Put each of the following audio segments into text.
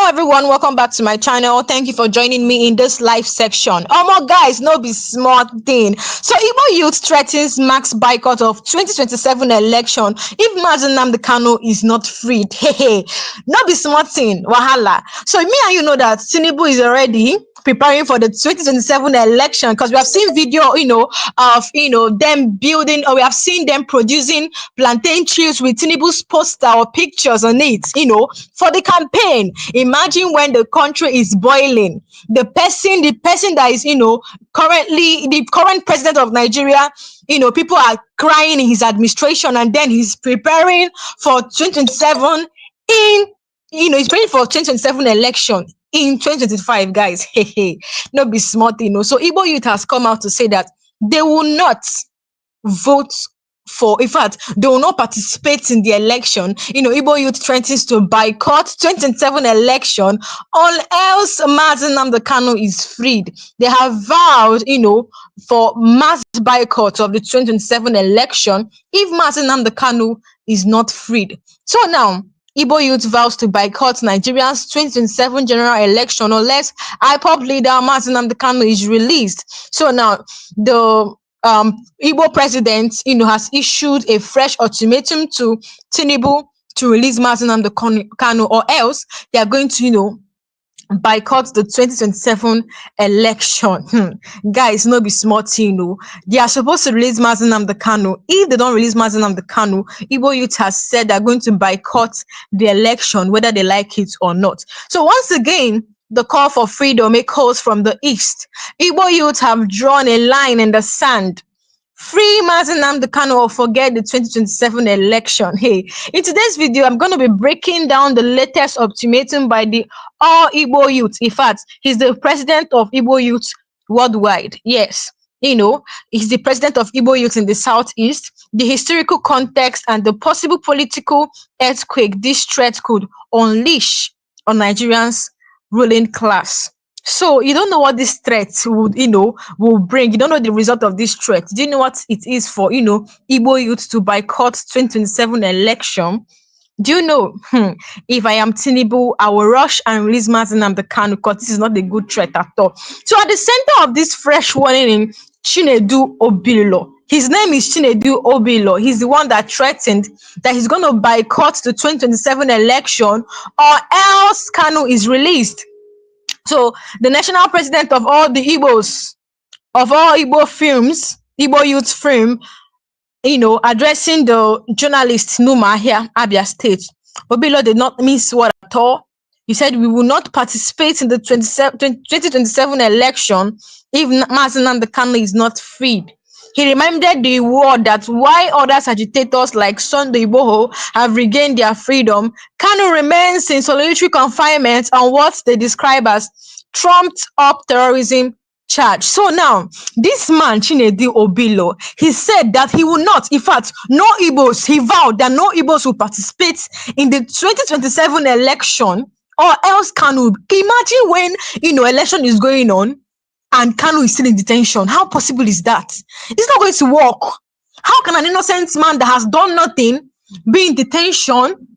Hello everyone, welcome back to my channel. Thank you for joining me in this live section. My guys, no be smart thing. So Igbo youth threatens max boycott of 2027 election if Nnamdi Kanu is not freed. Hey, no be smart thing, wahala. So me and you know that Tinubu is already preparing for the 2027 election because we have seen video, of them building, or we have seen them producing plantain trees with Tinubu's poster or pictures on it, for the campaign. Imagine when the country is boiling, the person that is, currently the current president of Nigeria, people are crying in his administration, and then he's preparing for 2027 in, he's preparing for 2027 election in 2025, guys. Hey, no be smart, So Igbo youth has come out to say that they will not vote for, in fact, they will not participate in the election. Igbo youth threatens to boycott 2027 election unless Nnamdi Kanu is freed. They have vowed, for mass boycott of the 2027 election if Nnamdi Kanu is not freed. So now, Igbo youth vows to boycott Nigeria's 2027 general election unless IPOB leader Nnamdi Kanu is released. So now, the Igbo president, has issued a fresh ultimatum to Tinubu to release Nnamdi Kanu, or else they are going to, boycott the 2027 election. Guys, no be smart, they are supposed to release Nnamdi Kanu. If they don't release Nnamdi Kanu, Igbo youth has said they're going to boycott the election, whether they like it or not. So once again, the call for freedom echoes from the east. Igbo youth have drawn a line in the sand. Free Nnamdi Kanu or forget the 2027 election. Hey, in today's video, I'm going to be breaking down the latest ultimatum by the all Igbo youth. In fact, he's the president of Igbo youth worldwide. Yes, he's the president of Igbo youth in the southeast. The historical context and the possible political earthquake this threat could unleash on Nigerians' ruling class. So you don't know what this threat would, will bring. You don't know the result of this threat. Do you know what it is for, Igbo youth to boycott 2027 election? Do you know, if I am Tinubu, I will rush and release Nnamdi Kanu because this is not a good threat at all. So at the center of this fresh warning, Chinedu Obilo. His name is Chinedu Obilo. He's the one that threatened that he's going to boycott the 2027 election or else Kanu is released. So the national president of all the Igbos, of all Igbo films, Igbo youth film, addressing the journalist Numa here, Abia State, Obilo did not miss word at all. He said, we will not participate in the 2027 election if Nnamdi Kanu is not freed. He reminded the world that while other agitators like Sunday Igboho have regained their freedom, Kanu remains in solitary confinement on what they describe as trumped up terrorism charge. So now, this man, Chinedu Obilo, he said that he will not, in fact, no Igbos, he vowed that no Igbos will participate in the 2027 election or else Kanu. Imagine when, election is going on and Kanu is still in detention. How possible is that? It's not going to work. How can an innocent man that has done nothing be in detention,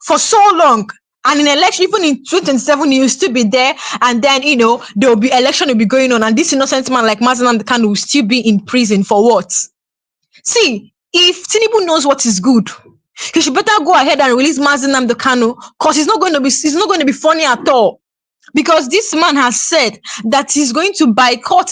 for so long? And in election, even in 2027, you'll still be there. And then, there will be election will be going on. And this innocent man like Nnamdi Kanu will still be in prison for what? See, if Tinubu knows what is good, he should better go ahead and release Nnamdi Kanu because it's not going to be funny at all. Because this man has said that he's going to boycott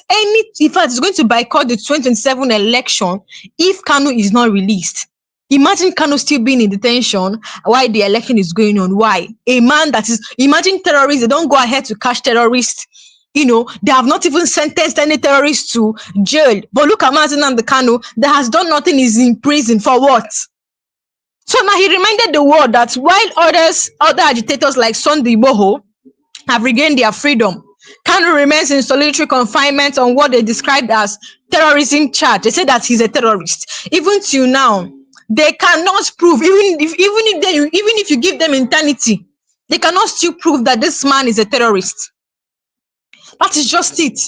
he's going to boycott the 2027 election if Kanu is not released. Imagine Kanu still being in detention while the election is going on. Why? A man that is, imagine terrorists, they don't go ahead to catch terrorists. They have not even sentenced any terrorists to jail. But look at Nnamdi Kanu that has done nothing, is in prison for what? So now he reminded the world that while other agitators like Sunday Igboho have regained their freedom, Kanu remains in solitary confinement on what they described as terrorism charge. They say that he's a terrorist. Even till now, they cannot prove, even if you give them eternity, they cannot still prove that this man is a terrorist. That is just it.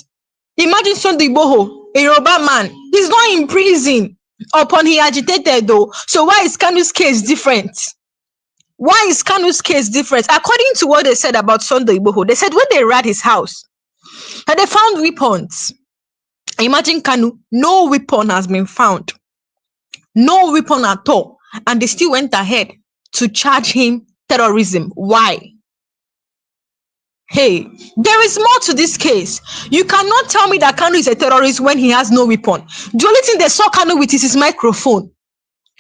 Imagine Sunday Igboho, a Yoruba man, he's not in prison upon he agitated though. So why is Kanu's case different? Why is Kanu's case different? According to what they said about Sunday Igboho, they said when they raided his house and they found weapons. Imagine Kanu, no weapon has been found. No weapon at all. And they still went ahead to charge him terrorism. Why? Hey, there is more to this case. You cannot tell me that Kanu is a terrorist when he has no weapon. The only thing they saw Kanu with is his microphone.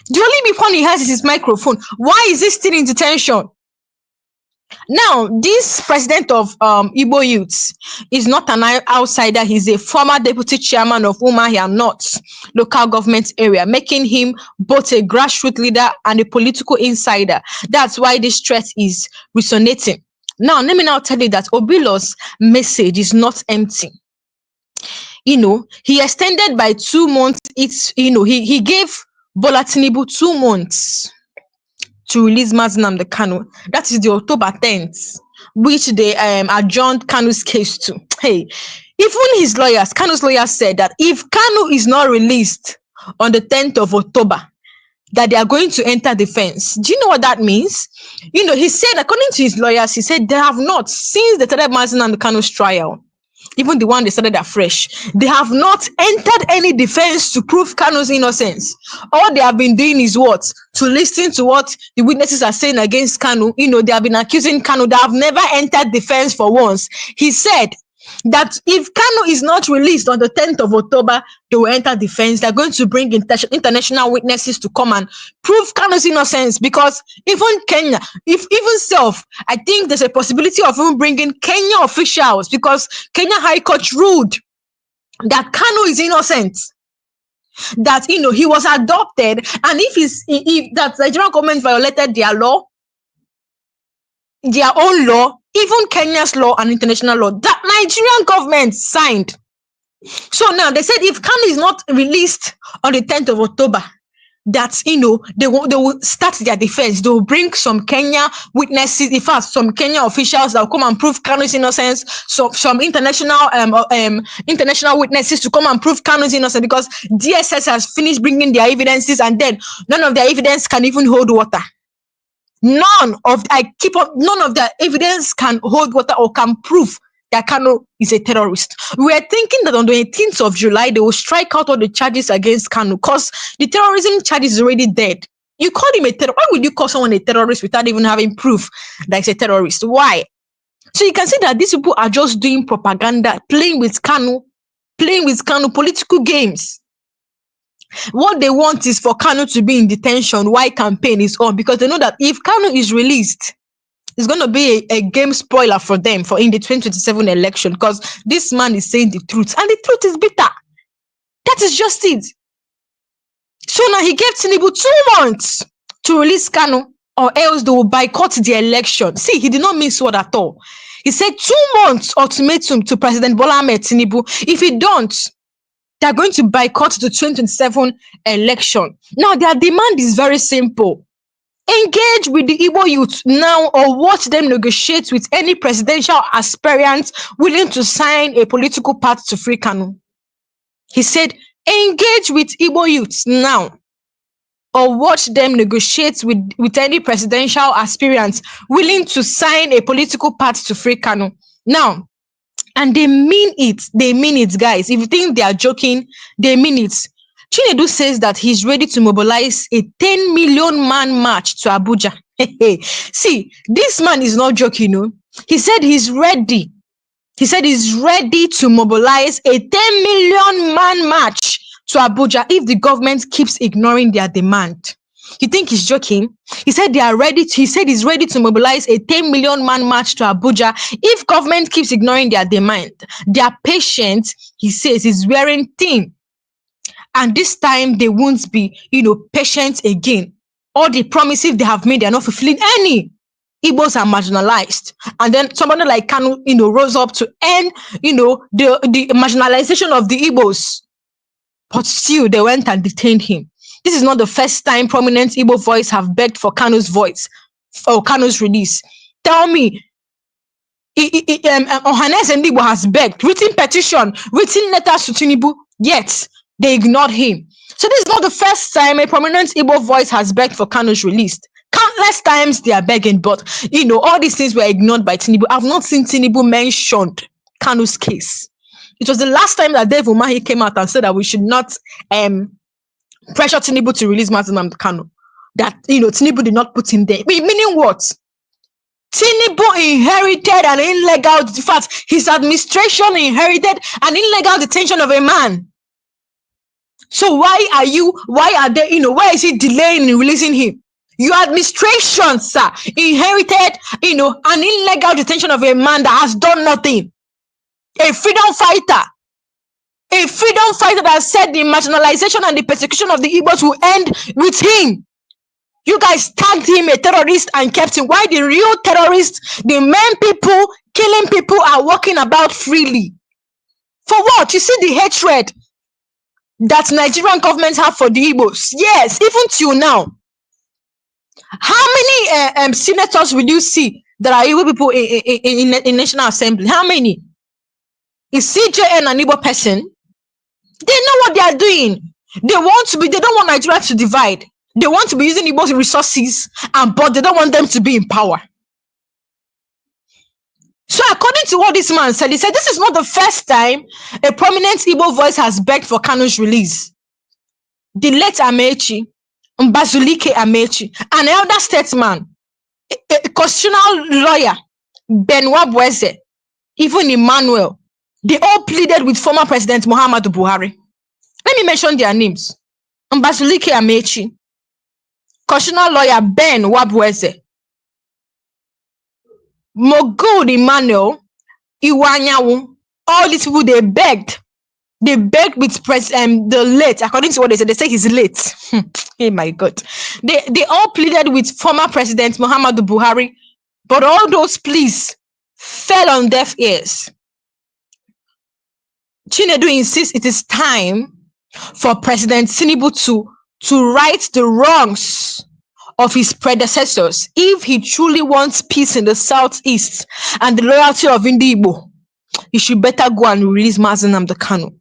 The only weapon he has is his microphone. Why is he still in detention? Now, this president of Igbo Youths is not an outsider. He's a former deputy chairman of Umuahia North local government area, making him both a grassroots leader and a political insider. That's why this threat is resonating. Now, let me now tell you that Obilo's message is not empty. He extended by 2 months. He gave Bola Tinubu 2 months to release Nnamdi Kanu. That is the October 10th, which they adjourned Kanu's case to. Hey, even his lawyers, Kanu's lawyers said that if Kanu is not released on the 10th of October, that they are going to enter the fence. Do you know what that means? He said, according to his lawyers, he said they have not, since they started Nnamdi Kanu's trial, even the one they started afresh, they have not entered any defense to prove Kanu's innocence. All they have been doing is what? To listen to what the witnesses are saying against Kanu. They have been accusing Kanu. They have never entered defense for once. He said that if Kanu is not released on the 10th of October, they will enter defense. They're going to bring international witnesses to come and prove Kanu's innocence, because even Kenya, I think there's a possibility of even bringing Kenya officials, because Kenya High Court ruled that Kanu is innocent, that he was adopted, and if that Nigerian government violated their law, their own law, even Kenya's law and international law, that Nigerian government signed. So now they said if Kanu is not released on the 10th of October, that they will start their defense. They will bring some Kenya witnesses, in fact, some Kenya officials that will come and prove Kanu's innocence, some international witnesses to come and prove Kanu's innocence, because DSS has finished bringing their evidences, and then none of their evidence can even hold water. None of the evidence can hold water or can prove that Kanu is a terrorist. We are thinking that on the 18th of July, they will strike out all the charges against Kanu, because the terrorism charge is already dead. You call him a terrorist. Why would you call someone a terrorist without even having proof that he's a terrorist? Why? So you can see that these people are just doing propaganda, playing with Kanu, political games. What they want is for Kanu to be in detention while campaign is on, because they know that if Kanu is released, it's going to be a game spoiler for them in the 2027 election, because this man is saying the truth, and the truth is bitter. That is just it. So now he gave Tinubu 2 months to release Kanu, or else they will boycott the election. See, he did not miss word at all. He said 2 months ultimatum to President Bola Ahmed Tinubu. If he don't, they're going to boycott the 2027 election. Now, their demand is very simple. Engage with the Igbo youth now, or watch them negotiate with any presidential aspirant willing to sign a political path to free Kanu. He said, engage with Igbo youth now, or watch them negotiate with any presidential aspirant willing to sign a political path to free Kanu. Now, and they mean it, guys. If you think they are joking, they mean it. Chinedu says that he's ready to mobilize a 10 million man march to Abuja. See, this man is not joking, He said he's ready. He said he's ready to mobilize a 10 million man march to Abuja if the government keeps ignoring their demand. You think he's joking? He said he's ready to mobilize a 10 million man march to Abuja if government keeps ignoring their demand. Their patience, he says, is wearing thin. And this time they won't be, patient again. All the promises they have made, they're not fulfilling any. Igbos are marginalized. And then somebody like Kanu, rose up to end, the marginalization of the Igbos. But still, they went and detained him. This is not the first time prominent Igbo voice have begged for Kanu's voice, or Kanu's release. Tell me, Ohanes and Igbo has begged, written petition, written letters to Tinubu, yet They ignored him. So this is not the first time a prominent Igbo voice has begged for Kanu's release. Countless times they are begging, but all these things were ignored by Tinubu. I've not seen Tinubu mentioned Kanu's case. It was the last time that Dave Umahi came out and said that we should not pressure Tinubu to release Nnamdi Kanu. That Tinubu did not put him there. Meaning what? Tinubu inherited an illegal, in fact, his administration inherited an illegal detention of a man. So why are they, why is he delaying in releasing him? Your administration, sir, inherited, an illegal detention of a man that has done nothing. A freedom fighter that said the marginalization and the persecution of the Igbos will end with him. You guys tagged him a terrorist and kept him. Why the real terrorists, the main people killing people, are walking about freely? For what? You see the hatred that Nigerian governments have for the Igbos. Yes, even till now. How many senators will you see that are Igbo people in National Assembly? How many? Is CJN an Igbo person? They know what they are doing. They don't want Nigeria to divide. They want to be using Igbo resources, but they don't want them to be in power. So according to what this man said, he said this is not the first time a prominent Igbo voice has begged for Kanu's release. The late Amechi, Mbazulike Amechi, an elder statesman, a constitutional lawyer, Benwa Bweze, even Emmanuel, they all pleaded with former President Muhammadu Buhari. Let me mention their names. Mbazulike Amechi, constitutional lawyer Ben Wabweze, Mogul Emmanuel, Iwanyawu, all these people, they begged with the late, according to what they say he's late. Oh my God. They all pleaded with former President Muhammadu Buhari, but all those pleas fell on deaf ears. Chinedu insists it is time for President Tinubu to right the wrongs of his predecessors if he truly wants peace in the southeast and the loyalty of Igbo. He should better go and release Nnamdi Kanu.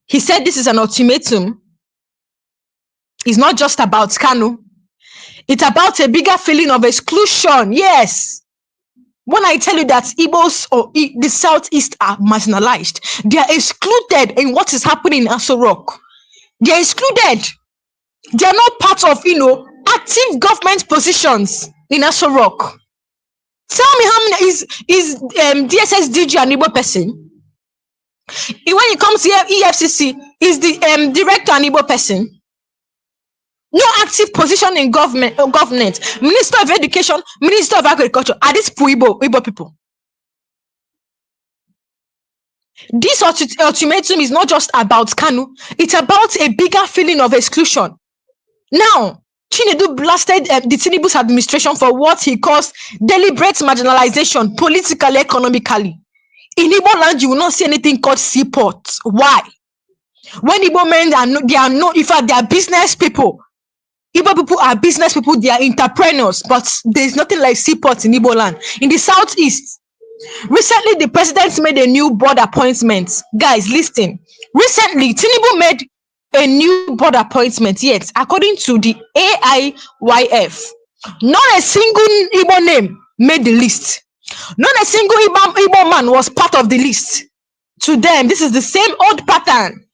He said this is an ultimatum. It's not just about Kanu. It's about a bigger feeling of exclusion. Yes. When I tell you that Igbos or the southeast are marginalized, they are excluded in what is happening in Aso Rock. They are excluded. They are not part of, active government positions in Aso Rock. Tell me how many is DSS DG an Igbo person? When it comes to EFCC, is the director an Igbo person? No active position in government. Minister of Education, Minister of Agriculture, are these Igbo people? This ultimatum is not just about Kanu, it's about a bigger feeling of exclusion. Now, Chinedu blasted the Tinubu's administration for what he calls deliberate marginalization, politically, economically. In Igbo land, you will not see anything called seaports. Why? When Igbo men in fact, they are business people. Igbo people are business people, they are entrepreneurs, but there's nothing like seaports in Igbo land. In the southeast, recently the president made a new board appointment. Guys, listen. Recently, Tinubu made a new board appointment, yet, according to the AIYF, not a single Igbo name made the list. Not a single Igbo man was part of the list. To them, this is the same old pattern.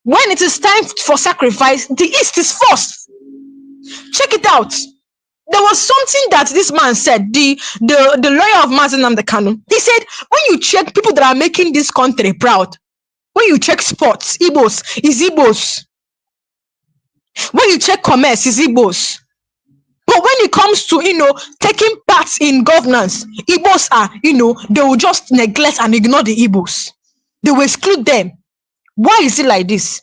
When it is time for sacrifice, the East is first. Check it out. There was something that this man said, the lawyer of Nnamdi Kanu. He said, when you check people that are making this country proud, when you check sports, Igbos is Igbos. When you check commerce, is Igbos. But when it comes to, taking part in governance, Igbos are, they will just neglect and ignore the Igbos. They will exclude them. Why is it like this?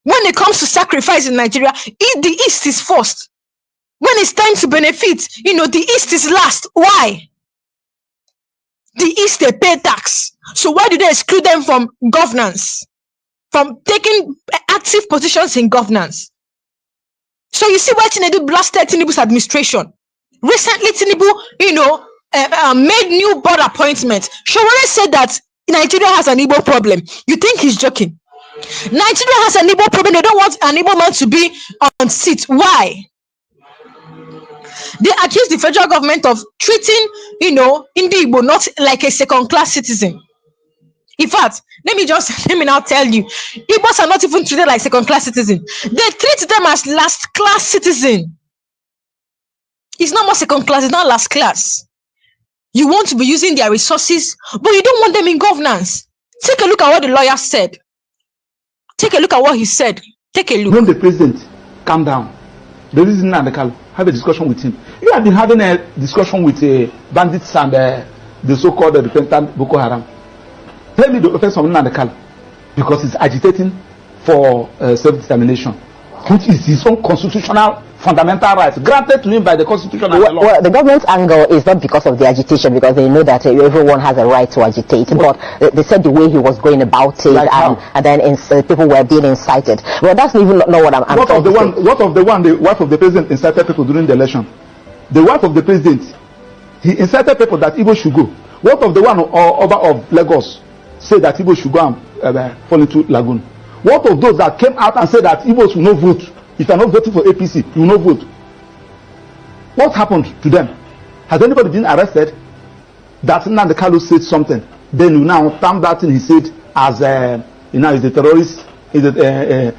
When it comes to sacrifice in Nigeria, the East is first. When it's time to benefit, the East is last. Why? The East, they pay tax. So why do they exclude them from governance? From taking active positions in governance? So you see why Tinubu blasted Tinubu's administration. Recently, Tinubu, made new board appointments. Showore said that Nigeria has an Igbo problem. You think he's joking? Nigeria has an Igbo problem. They don't want an Igbo man to be on seat. Why? They accuse the federal government of treating, Indi Igbo not like a second-class citizen. In fact, let me now tell you, Igbos are not even treated like second-class citizens. They treat them as last-class citizen. It's not more second-class, it's not last class. You want to be using their resources, but you don't want them in governance. Take a look at what the lawyer said. Take a look at what he said. Take a look. When the president calm down, the reason Nnamdi Kanu have a discussion with him. You have been having a discussion with bandits and the so-called repentant Boko Haram. Tell me the offense of Nnamdi Kanu, because he's agitating for self-determination, which is his own constitutional fundamental rights granted to him by the constitution and the law. Well, the government's angle is not because of the agitation, because they know that everyone has a right to agitate, but they said the way he was going about it, like and then people were being incited. Well, that's even not what I'm what of the one the wife of the president incited people during the election? The wife of the president, he incited people that Igbo should go. What of the one Oba of Lagos said that Igbo should go and fall into lagoon? What of those that came out and said that Igbos will not vote? If you are not voting for APC, you will not vote. What happened to them? Has anybody been arrested? That Nnamdi Kanu said something, then you now term that thing he said as is a terrorist, is a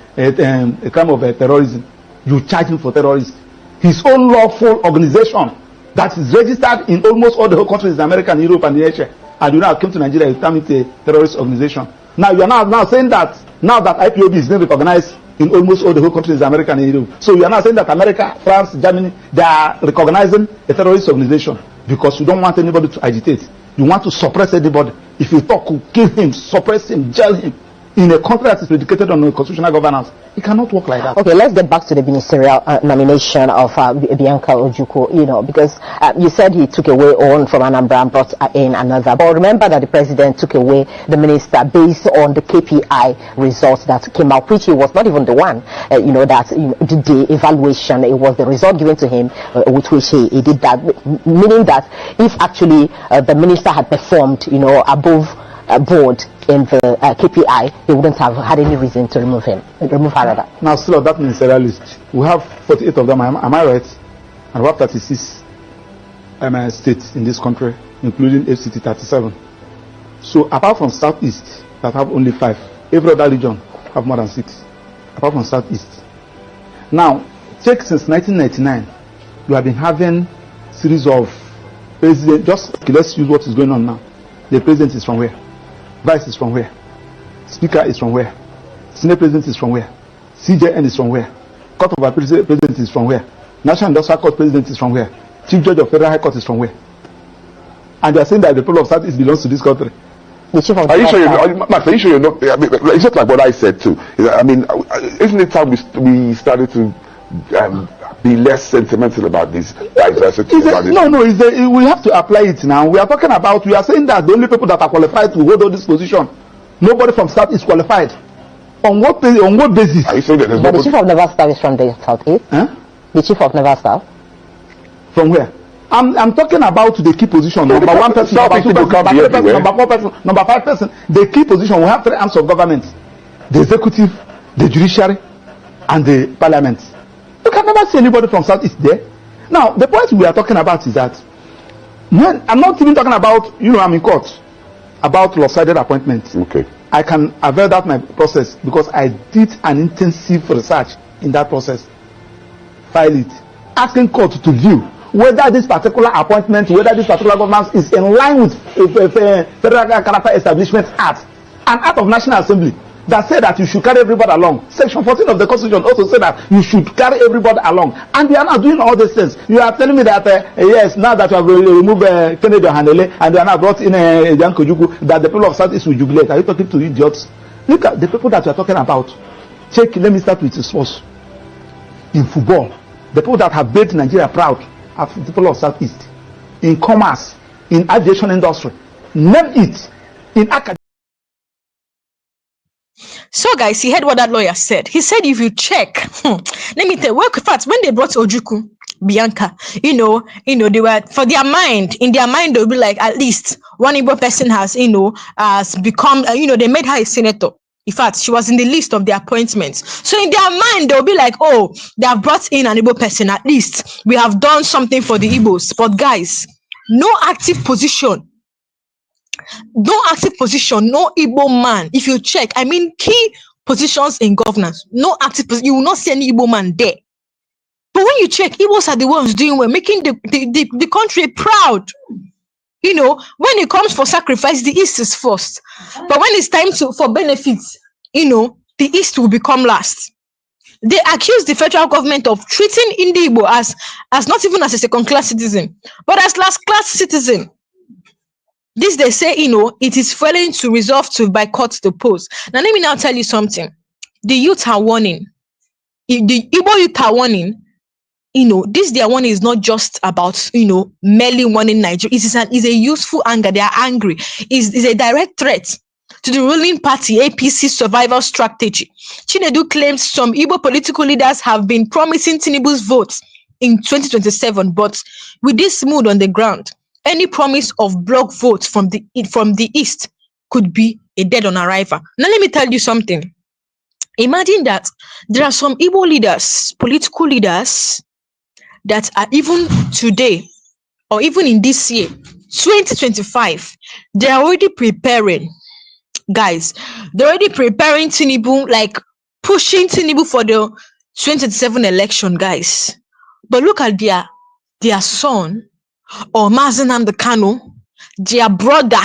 crime of terrorism. You charge him for terrorism. His own lawful organization that is registered in almost all the whole countries in America and Europe and Asia, and you now came to Nigeria, you term it a terrorist organization. Now you are now saying that now that IPOB is being recognized in almost all the whole countries in America and Europe. So you are now saying that America, France, Germany, they are recognizing a terrorist organization because you don't want anybody to agitate. You want to suppress anybody. If you talk, kill him, suppress him, jail him. In a country that is predicated on constitutional governance, it cannot work like that. Okay, let's get back to the ministerial nomination of Bianca Ojukwu, because you said he took away one from Anambra and brought in another. But remember that the president took away the minister based on the KPI results that came out, which he was not even the one, that did the evaluation. It was the result given to him with which he did that, meaning that if actually the minister had performed, above board in the KPI, they wouldn't have had any reason to remove her rather. Now, still of that ministerial list, we have 48 of them, am I right? And we have 36 states in this country, including FCT 37. So, apart from Southeast, that have only 5, every other region have more than 6, apart from Southeast. Now, check since 1999, we have been having series of presidents. Just let's use what is going on now. The president is from where? Vice is from where? Speaker is from where? Senate President is from where? CJN is from where? Court of Appeal President is from where? National Industrial Court President is from where? Chief Judge of Federal High Court is from where? And they are saying that the people of Southeast belongs to this country. Are you sure Max, are you sure you're not? I mean, it's just like what I said too. I mean, isn't it time we started to be less sentimental about this diversity? We have to apply it now. We are saying that the only people that are qualified to hold on this position, nobody from South is qualified. On what basis? Are you saying that there's the chief of Naval Staff is from the Southeast? Huh? The chief of Naval Staff? From where? I'm talking about the key position. Number 1 person, number 2 person, number 3 person, number 4 person, number 5 person. The key position. We have 3 arms of government: the executive, the judiciary, and the parliament. You can never see anybody from Southeast there. Now, the point we are talking about is that I'm not even talking about, I'm in court about lopsided appointments. Okay. I can avail that my process because I did an intensive research in that process. File it, asking court to view whether this particular appointment, whether this particular government is in line with Federal Character Establishment Act, an act of National Assembly that said that you should carry everybody along. Section 14 of the Constitution also said that you should carry everybody along. And we are not doing all these things. You are telling me that, yes, now that you have removed Kennedy Ohanele and you are now brought in Bianca Ojukwu, that the people of Southeast will jubilate. Are you talking to idiots? Look at the people that you are talking about. Let me start with the source. In football, the people that have made Nigeria proud are the people of Southeast. In commerce, in aviation industry, name it. In academic. So, guys, he heard what that lawyer said. He said, if you check, let me tell you, in fact, when they brought Ojukwu, Bianca, they were, for their mind, in their mind, they'll be like, at least one Igbo person has, has become, they made her a senator. In fact, she was in the list of the appointments. So in their mind, they'll be like, oh, they have brought in an Igbo person. At least we have done something for the Igbos. But guys, no active position. No active position, no Igbo man. If you check, I mean, key positions in governance, no active position. You will not see any Igbo man there. But when you check, Igbos are the ones doing well, making the country proud. You know, when it comes for sacrifice, the East is first. But when it's time for benefits, you know, the East will become last. They accuse the federal government of treating Indi Igbo as not even as a second-class citizen, but as last-class citizen. This, they say, you know, it is failing to resolve to boycott the polls. Now, let me now tell you something. The youth are warning. The Igbo youth are warning. You know, this their warning is not just about, you know, merely warning Nigeria. It's a useful anger. They are angry. It's a direct threat to the ruling party APC survival strategy. Chinedu claims some Igbo political leaders have been promising Tinubu's votes in 2027, but with this mood on the ground, any promise of block votes from the East could be a dead on arrival. Now, let me tell you something. Imagine that there are some Igbo leaders, political leaders, that are even today, or even in this year, 2025, they're already preparing, guys. They're already preparing Tinubu, like pushing Tinubu for the 2027 election, guys. But look at their son, or Nnamdi Kanu, their brother,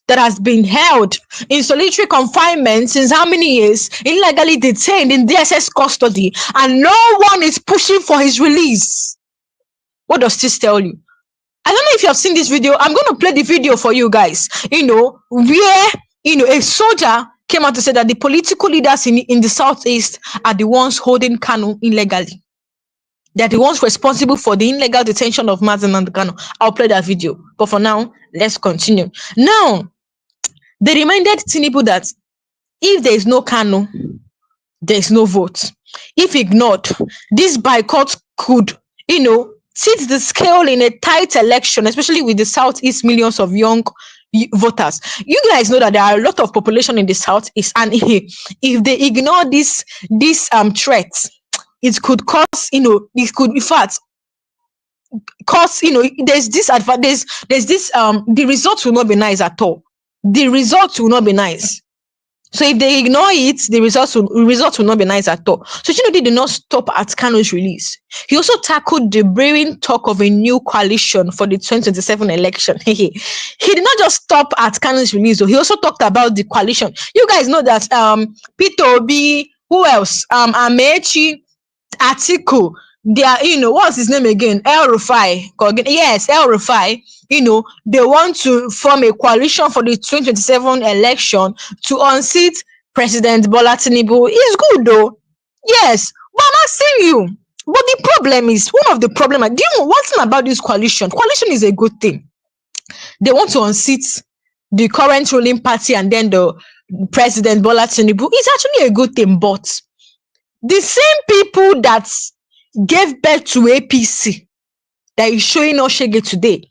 that has been held in solitary confinement since how many years, illegally detained in DSS custody, and no one is pushing for his release. What does this tell you? I don't know if you have seen this video. I'm going to play the video for you guys. You know, where, you know, a soldier came out to say that the political leaders in the Southeast are the ones holding Kanu illegally. They're the ones responsible for the illegal detention of Nnamdi Kanu. I'll play that video. But for now, let's continue. Now, they reminded Tinubu that if there is no Kanu, there is no vote. If ignored, this boycott could, you know, tip the scale in a tight election, especially with the Southeast millions of young voters. You guys know that there are a lot of population in the Southeast, and if they ignore this threat, it could cause, you know, it could, in fact, cause, you know, there's this advantage, there's this the results will not be nice at all. The results will not be nice. So if they ignore it, the results will not be nice at all. So Tinubu did not stop at Kanu's release. He also tackled the brewing talk of a new coalition for the 2027 election. He did not just stop at Kanu's release, though. He also talked about the coalition. You guys know that Peter Obi, who else? Amechi, Atiku, they are, you know, what's his name again? El Rufai. Yes, El Rufai. You know, they want to form a coalition for the 2027 election to unseat President Bola Tinubu. It's good though. Yes, but I'm asking you. But the problem is, one of the problems, do you know one thing about this coalition? Coalition is a good thing. They want to unseat the current ruling party and then the President Bola Tinubu. It's actually a good thing, but the same people that gave birth to APC that is showing us Shege today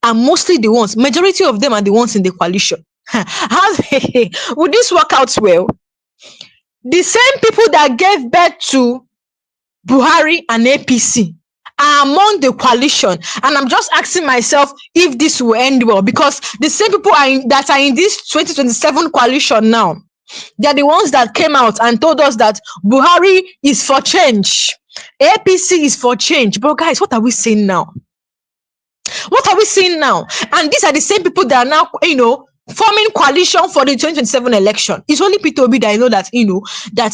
are mostly the ones, majority of them are the ones in the coalition. How would this work out well? The same people that gave birth to Buhari and APC are among the coalition, and I'm just asking myself if this will end well, because the same people that are in this 2027 coalition now, they're the ones that came out and told us that Buhari is for change, APC is for change. But guys, what are we seeing now? What are we seeing now? And these are the same people that are now, you know, forming coalition for the 2027 election. It's only Peter Obi that I know that, you know, that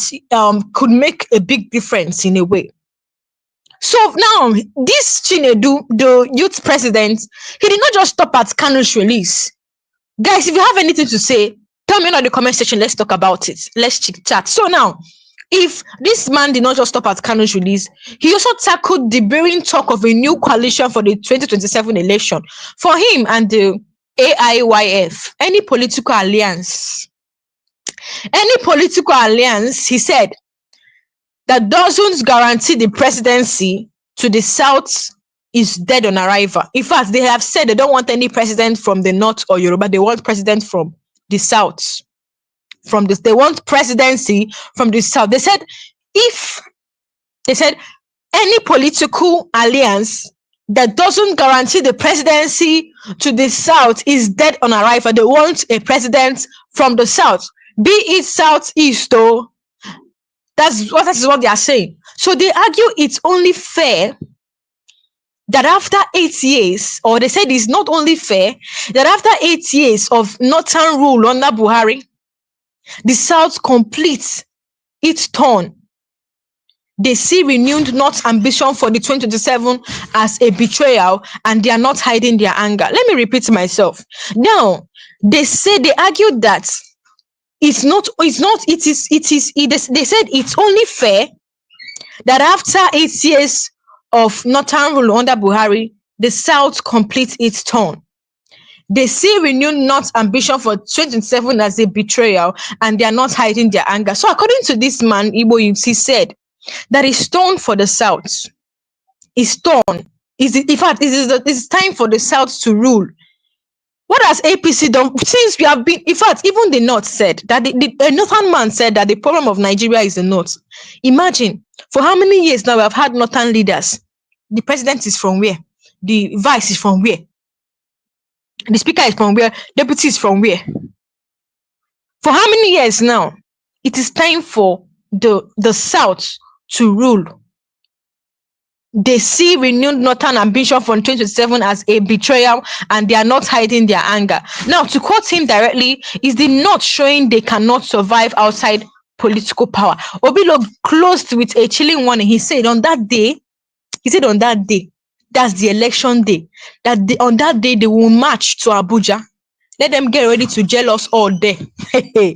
could make a big difference in a way. So now, this Chinedu, the youth president, he did not just stop at Kanu's release. Guys, if you have anything to say, tell me in the comment section. Let's talk about it. Let's chit chat. So now, if this man did not just stop at Kanu's release, he also tackled the brewing talk of a new coalition for the 2027 election. For him and the AIYF, any political alliance, he said, that doesn't guarantee the presidency to the South is dead on arrival. In fact, they have said they don't want any president from the North or Yoruba. They want president from the South. from this. They want presidency from the South. They said any political alliance that doesn't guarantee the presidency to the South is dead on arrival. They want a president from the South, be it Southeast or that's what they are saying. So they argue it's only fair that after 8 years, or they said it's not only fair that after 8 years of Northern rule under Buhari, the South completes its turn. They see renewed North ambition for the 2027 as a betrayal, and they are not hiding their anger. Let me repeat myself. Now, they argued that they said it's only fair that after 8 years of Northern rule under Buhari, the South completes its turn. They see renewed North ambition for 2027 as a betrayal, and they are not hiding their anger. So according to this man, Igbo Youth, he said that is torn for the South. Is torn. In fact, it's time for the South to rule. What has APC done? Since we have been, in fact, even the North said that the Northern man said that the problem of Nigeria is the North. Imagine, for how many years now we have had Northern leaders? The president is from where? The vice is from where? The speaker is from where? Deputy is from where? For how many years now? It is time for the South to rule. They see renewed Northern ambition from 2027 as a betrayal, and they are not hiding their anger. Now, to quote him directly, is the North showing they cannot survive outside political power? Obilo closed with a chilling warning. He said on that day, that's the election day, on that day they will march to Abuja. Let them get ready to jail us all day. You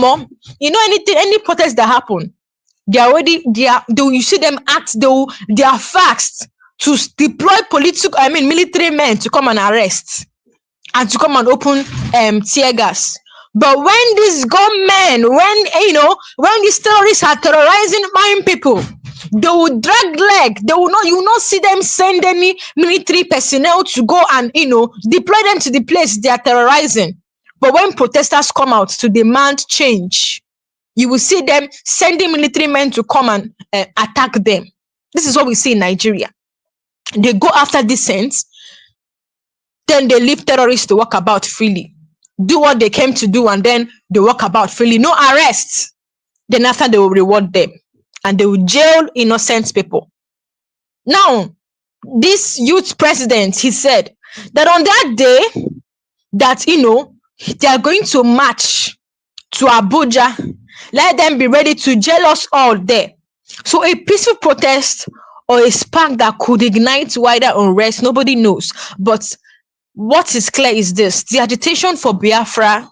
know, any protest that happen, you see them act, they are fast to deploy military men to come and arrest and to come and open tear gas. But when these gunmen, when these terrorists are terrorizing my people, they will drag leg. You will not see them send any military personnel to go and deploy them to the place they are terrorizing. But when protesters come out to demand change, you will see them sending military men to come and attack them. This is what we see in Nigeria. They go after dissent, then they leave terrorists to walk about freely, do what they came to do, and then they walk about freely. No arrests. Then after they will reward them, and they will jail innocent people. Now, this youth president, he said that on that day, that they are going to march to Abuja. Let them be ready to jail us all there. So a peaceful protest or a spark that could ignite wider unrest, nobody knows. But what is clear is this: the agitation for Biafra,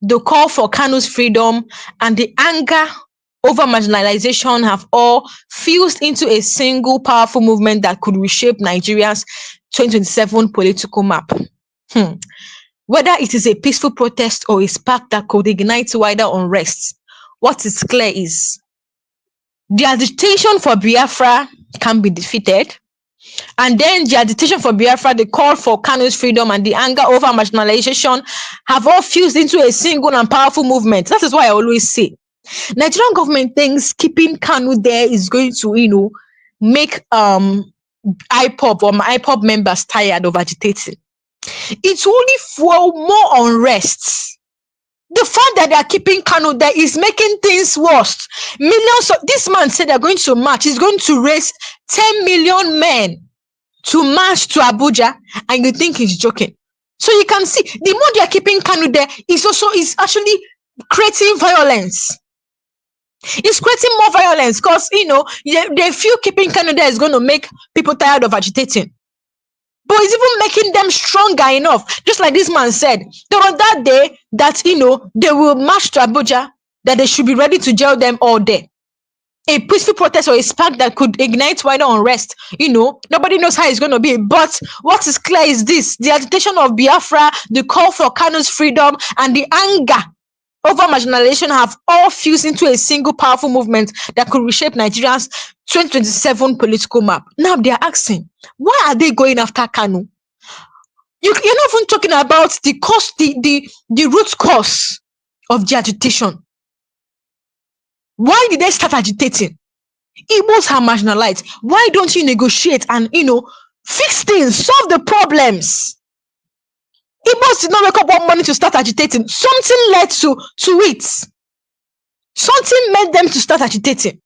the call for Kanu's freedom, and the anger over marginalization have all fused into a single powerful movement that could reshape Nigeria's 2027 political map. Whether it is a peaceful protest or a spark that could ignite wider unrest, what is clear is the agitation for Biafra can be defeated, and then the agitation for Biafra, the call for Kanu's freedom, and the anger over marginalization have all fused into a single and powerful movement. That is why I always say Nigerian government thinks keeping Kanu there is going to, make IPOB or my IPOB members tired of agitating. It's only for more unrest. The fact that they are keeping Kanu there is making things worse. Millions of this man said they're going to march. He's going to raise 10 million men to march to Abuja, and you think he's joking. So you can see the more they are keeping Kanu there is actually creating violence. It's creating more violence because they feel keeping Kanu there is going to make people tired of agitating. But it's even making them stronger enough. Just like this man said, that on that day that they will march to Abuja, that they should be ready to jail them all day. A peaceful protest or a spark that could ignite wider unrest, nobody knows how it's going to be. But what is clear is this: the agitation of Biafra, the call for Kanu's freedom, and the anger over marginalization have all fused into a single powerful movement that could reshape Nigeria's 2027 political map. Now they are asking, why are they going after Kanu? You're not even talking about the cause, the root cause of the agitation. Why did they start agitating? Igbos are marginalized. Why don't you negotiate and, fix things, solve the problems? Igbos did not wake up one morning to start agitating. Something led to it. Something made them to start agitating.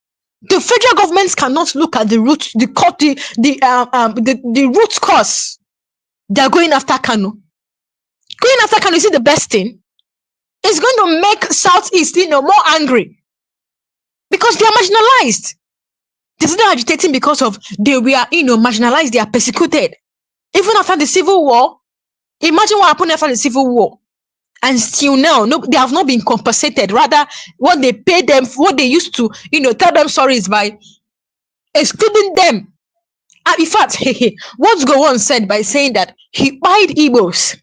The federal government cannot look at the root, the root cause. They are going after Kanu. Going after Kanu, is it the best thing? It's going to make Southeast, more angry because they are marginalized. They're not agitating because of they were, marginalized. They are persecuted. Even after the Civil War, imagine what happened after the Civil War. And still now, no, they have not been compensated. Rather, what they pay them, what they used to, tell them sorry is by excluding them. And in fact, what Gowon said by saying that he buyed Igbos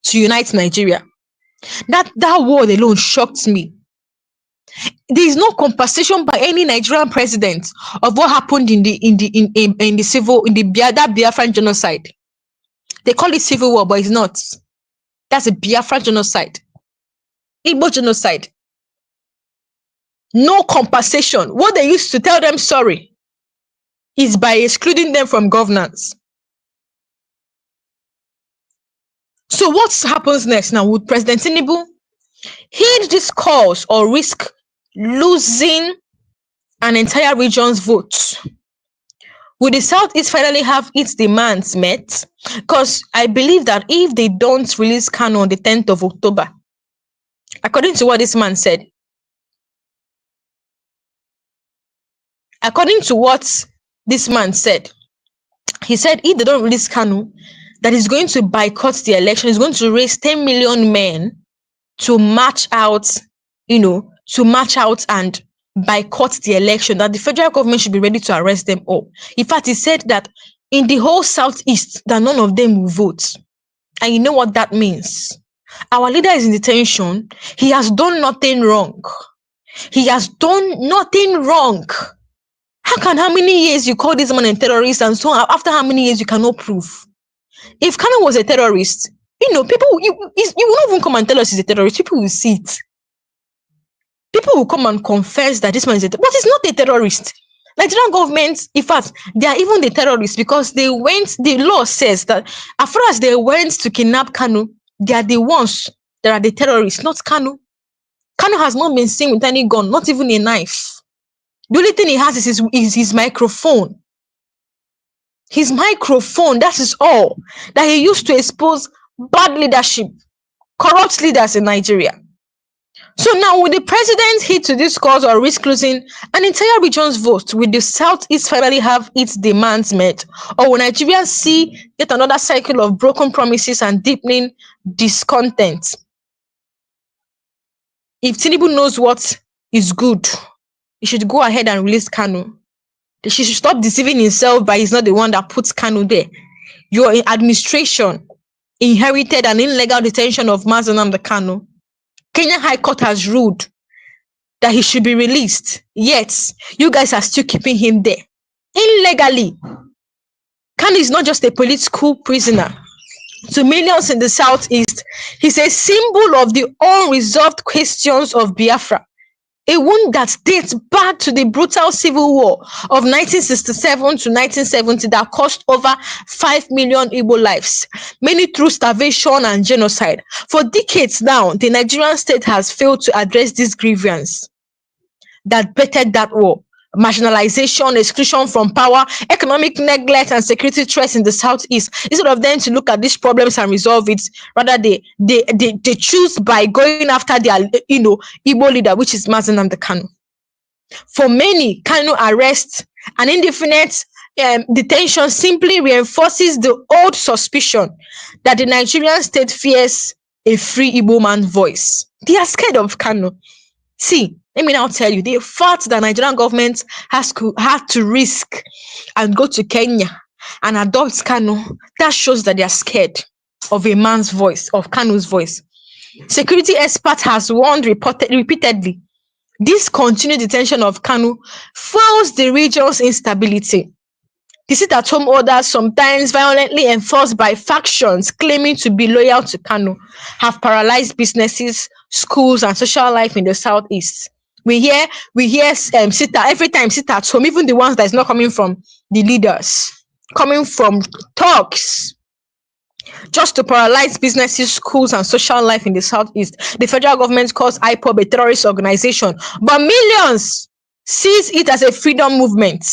to unite Nigeria. That word alone shocked me. There is no compensation by any Nigerian president of what happened in the Biafran genocide. They call it civil war, but it's not. That's a Biafran genocide. Igbo genocide. No compensation. What they used to tell them sorry is by excluding them from governance. So what happens next now? Would President Tinubu heed this cause or risk losing an entire region's vote? Will the Southeast finally have its demands met? Because I believe that if they don't release Kanu on the 10th of October, according to what this man said, he said if they don't release Kanu, that he's going to boycott the election. He's going to raise 10 million men to march out, and boycott the election, that the federal government should be ready to arrest them all. In fact, he said that in the whole Southeast, that none of them will vote. And you know what that means? Our leader is in detention. He has done nothing wrong. He has done nothing wrong. How many years you call this man a terrorist, and so after how many years you cannot prove? If Kanu was a terrorist, people, you will not even come and tell us he's a terrorist. People will see it. People will come and confess that this man is a terrorist. But he's not a terrorist. Nigerian government, in fact, they are even the terrorists because the law says that as far as they went to kidnap Kanu, they are the ones that are the terrorists, not Kanu. Kanu has not been seen with any gun, not even a knife. The only thing he has is his microphone. His microphone, that is all that he used to expose bad leadership, corrupt leaders in Nigeria. So now, will the president heed to this cause or risk losing an entire region's vote? Will the Southeast finally have its demands met? Or will Nigeria see yet another cycle of broken promises and deepening discontent? If Tinubu knows what is good, he should go ahead and release Kanu. He should stop deceiving himself by he's not the one that puts Kanu there. Your administration inherited an illegal detention of Nnamdi Kanu. Kenya High Court has ruled that he should be released. Yet, you guys are still keeping him there. Illegally. Kanu is not just a political prisoner. To millions in the Southeast, he's a symbol of the unresolved questions of Biafra. A wound that dates back to the brutal civil war of 1967 to 1970 that cost over 5 million Igbo lives, many through starvation and genocide. For decades now, the Nigerian state has failed to address this grievance that bettered that war. Marginalization, exclusion from power, economic neglect, and security threats in the Southeast. Instead of them to look at these problems and resolve it, rather they choose by going after their Igbo leader, which is Nnamdi Kanu. For many, Kanu arrest and indefinite detention simply reinforces the old suspicion that the Nigerian state fears a free Igbo man's voice. They are scared of Kanu. See, let me now tell you, the fact that Nigerian government had to risk and go to Kenya and adopt Kanu, that shows that they are scared of a man's voice, of Kanu's voice. Security expert has warned repeatedly, this continued detention of Kanu fuels the region's instability. The sit-at-home orders, sometimes violently enforced by factions claiming to be loyal to Kanu, have paralyzed businesses, schools, and social life in the southeast. We hear sit at every time sit at home, even the ones that is not coming from the leaders, coming from talks just to paralyze businesses, schools, and social life in the southeast. The federal government calls IPOB a terrorist organization, but millions sees it as a freedom movement.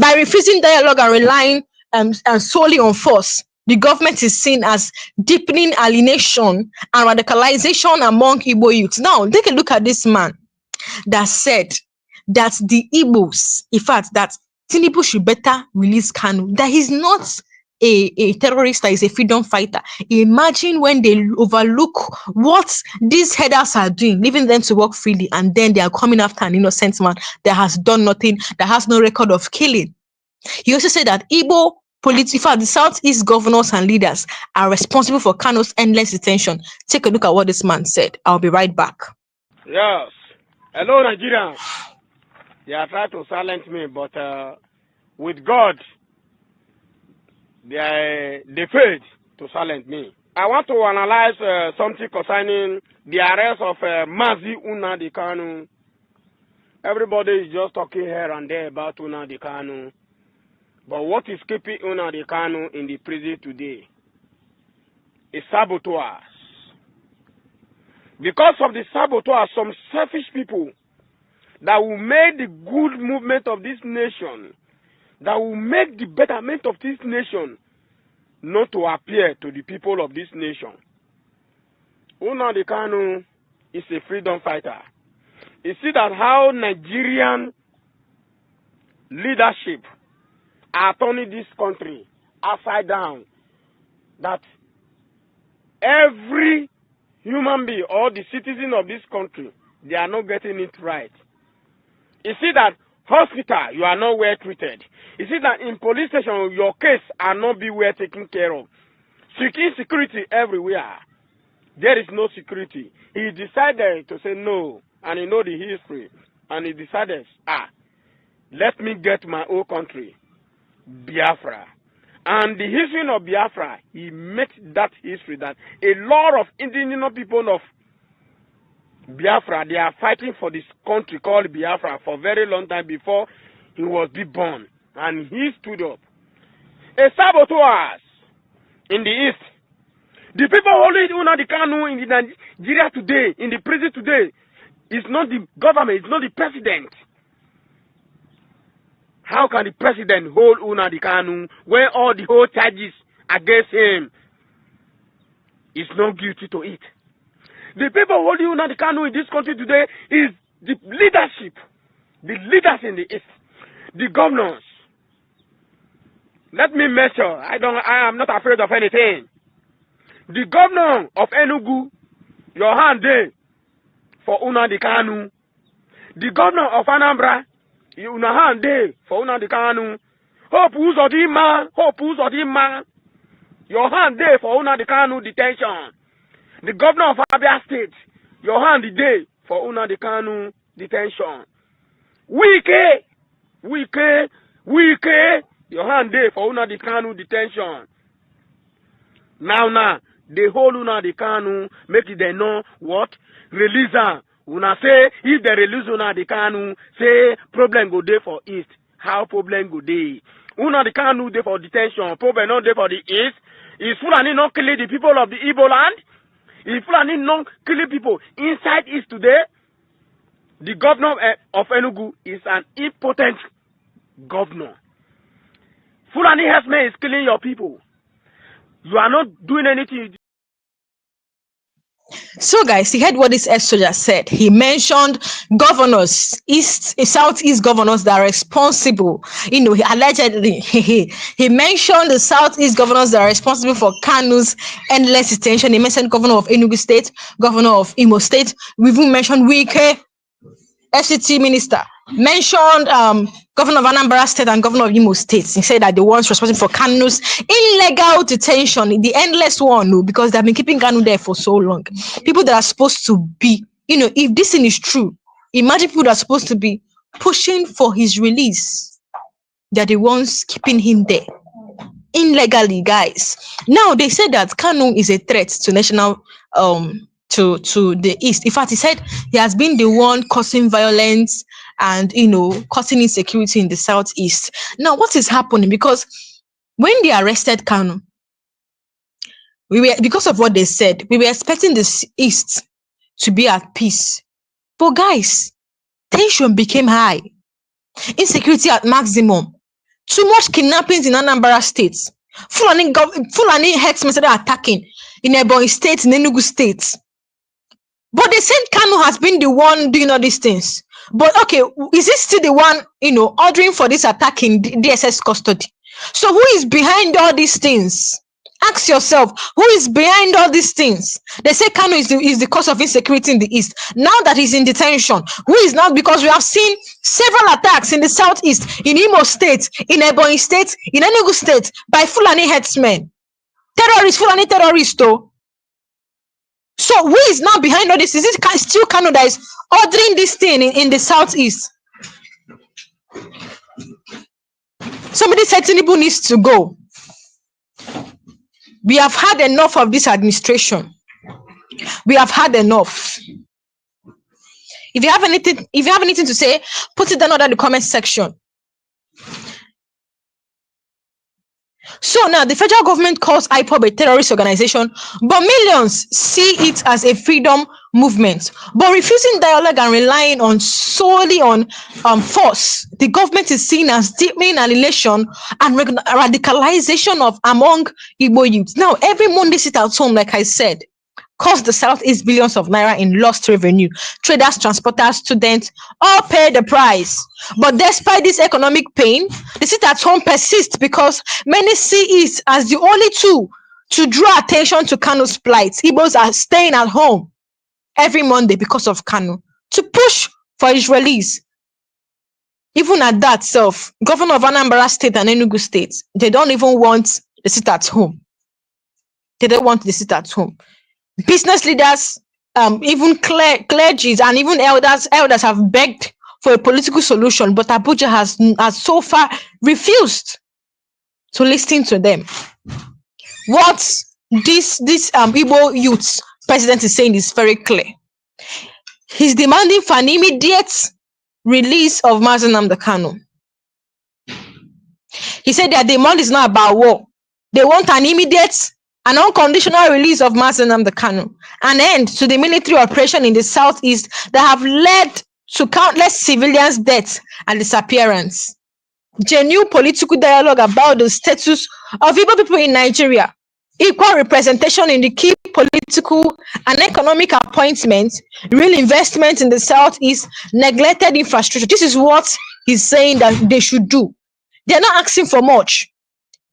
By refusing dialogue and relying and solely on force, the government is seen as deepening alienation and radicalization among Igbo youth. Now, take a look at this man that said that the Igbos, in fact, that Tinubu should better release Kanu, that he's not a terrorist, that is a freedom fighter. Imagine when they overlook what these headers are doing, leaving them to work freely, and then they are coming after an innocent man that has done nothing, that has no record of killing. He also said that Igbo the Southeast governors and leaders are responsible for Kanu's endless detention. Take a look at what this man said. I'll be right back. Yes. Hello, Nigerians. They are trying to silence me, but with God, they failed to silence me. I want to analyze something concerning the arrest of Mazi Nnamdi Kanu. Everybody is just talking here and there about Nnamdi Kanu. But what is keeping Nnamdi Kanu in the prison today is saboteurs. Because of the saboteurs, some selfish people that will make the good movement of this nation, that will make the betterment of this nation, not to appear to the people of this nation. Nnamdi Kanu is a freedom fighter. You see that how Nigerian leadership are turning this country upside down. That every human being or the citizen of this country, they are not getting it right. You see that hospital, you are not well treated. You see that in police station, your case are not be well taken care of. Security everywhere. There is no security. He decided to say no, and he know the history, and he decided, let me get my own country, Biafra. And the history of Biafra, he makes that history that a lot of indigenous people of Biafra, they are fighting for this country called Biafra for a very long time before he was born. And he stood up. A saboteurs in the east. The people holding Nnamdi Kanu in Nigeria today, in the prison today, is not the government, it's not the president. How can the president hold Nnamdi Kanu when all the whole charges against him is not guilty to it? The people holding Nnamdi Kanu in this country today is the leadership, the leaders in the east, the governors. Let me make sure I am not afraid of anything. The governor of Enugu, your hand there for Nnamdi Kanu. The governor of Anambra, your hand there for Nnamdi Kanu. Hope Uzodinma, your hand there for Nnamdi Kanu detention. The governor of Abia State, your hand there for Nnamdi Kanu detention. Wike, your hand there for Nnamdi Kanu detention. Now, they hold Nnamdi Kanu, make it they know what? Release her. Una say, if they release Nnamdi Kanu, say, problem go there for East. How problem go there? Nnamdi Kanu there for detention, problem not there for the East. Is Fulani not killing the people of the Igbo land? Is Fulani not killing people inside East today? The governor of Enugu is an impotent governor. Fulani herdsmen is killing your people. You are not doing anything. So, guys, he heard what this ex-soldier said. He mentioned governors, Southeast governors that are responsible. He allegedly, he mentioned the Southeast governors that are responsible for Kanu's endless detention. He mentioned governor of Enugu State, governor of Imo State. We even mentioned Wike, FCT minister. Mentioned governor of Anambra State and governor of Imo State. He said that the ones responsible for Kanu's illegal detention, the endless one, because they've been keeping Kanu there for so long. People that are supposed to be, if this thing is true, imagine people that are supposed to be pushing for his release. They're the ones keeping him there illegally, guys. Now they say that Kanu is a threat to national to the east. In fact, he said he has been the one causing violence and causing insecurity in the southeast. Now, what is happening? Because when they arrested Kanu, because of what they said, we were expecting the east to be at peace. But guys, tension became high, insecurity at maximum, too much kidnappings in Anambra State. Fulani herdsmen started attacking in Ebonyi State, in Enugu State. But they said Kanu has been the one doing all these things. But okay, is he still the one, ordering for this attack in DSS custody? So who is behind all these things? Ask yourself, who is behind all these things? They say Kanu is the cause of insecurity in the east. Now that he's in detention, who is now? Because we have seen several attacks in the southeast, in Imo State, in Ebonyi State, in Enugu State, by Fulani herdsmen. Terrorists, Fulani terrorists, though. So who is now behind all this? Is it still Kanu that is ordering this thing in the southeast? Somebody said Tinubu needs to go. We have had enough of this administration. We have had enough. If you have anything to say, put it down under the comment section. So now the federal government calls IPOB a terrorist organization, but millions see it as a freedom movement. But refusing dialogue and relying solely on force, the government is seen as deepening annihilation and radicalization among Igbo youth. Now, every Monday sit at home, like I said, cost the Southeast billions of naira in lost revenue. Traders, transporters, students all pay the price. But despite this economic pain, the sit at home persists because many see it as the only tool to draw attention to Kanu's plight. Igbos are staying at home every Monday because of Kanu to push for his release. Even at that self, governor of Anambra State and Enugu State, they don't even want the sit at home. They don't want the sit at home. Business leaders, even clergies and even elders have begged for a political solution, but Abuja has so far refused to listen to them. What this Igbo youth president is saying is very clear. He's demanding for an immediate release of Nnamdi Kanu. He said their demand is not about war. They want an immediate and unconditional release of Nnamdi Kanu, an end to the military operation in the southeast that have led to countless civilians' deaths and disappearance. Genuine political dialogue about the status of Igbo people in Nigeria, equal representation in the key political and economic appointments, real investment in the southeast, neglected infrastructure. This is what he's saying that they should do. They're not asking for much.